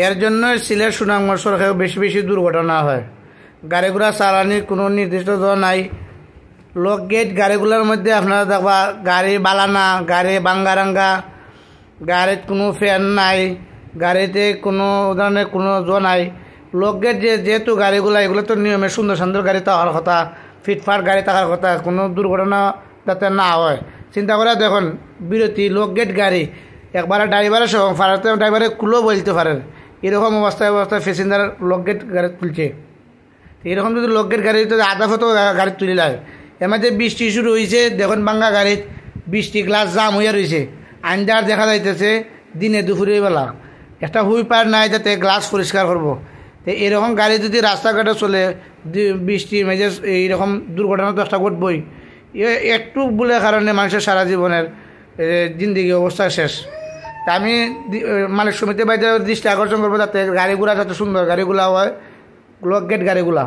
এর জন্য সিলেট সুনামগঞ্জ সড়কে বেশি বেশি দুর্ঘটনা হয়। গাড়িগুলা চালানির কোনো নির্দিষ্ট নাই। লোক গেট গাড়িগুলোর মধ্যে আপনারা দেখবা গাড়ি বালানা, গাড়ি বাঙ্গারাঙ্গা, গাড়ির কোনো ফ্যান নাই, গাড়িতে কোনো ধরনের কোনো নাই। লোক গেট যেহেতু গাড়িগুলা এগুলো তো নিয়মে সুন্দর সুন্দর গাড়ি থাকার কথা, ফিটফাট গাড়ি থাকার কথা, কোনো দুর্ঘটনা যাতে না হয় চিন্তা করে দেখুন। বিরতি লোক গেট গাড়ি একবারে ড্রাইভারের সহ ফারাতে ড্রাইভারে কুলো বলতে পারেন, এরকম অবস্থায় প্যাসেঞ্জার লোক গেট গাড়ি তুলছে। এরকম যদি লোক গেট গাড়ি আধা ফটো গাড়ি তুলি লাগে। এর মধ্যে বৃষ্টি শুরু হয়েছে, দেখুন বাঙ্গা গাড়িত বৃষ্টি গ্লাস জাম হইয়া রয়েছে, আন্দার দেখা যাইতেছে দিনে দুপুরে বেলা একটা হুইপার নাই যাতে গ্লাস পরিষ্কার করবো। তো এরকম গাড়ি যদি রাস্তাঘাটে চলে বৃষ্টি মেজে এইরকম দুর্ঘটনা তো একটা ঘটবই। একটু বলে কারণে মানুষের সারা জীবনের জিন্দিগি অবস্থা শেষ। তা আমি মালিক সমিতি বাইরে দৃষ্টি আকর্ষণ করবো যাতে গাড়িগুলা যাতে সুন্দর গাড়িগুলা হয়, লোক গেট গাড়িগুলা।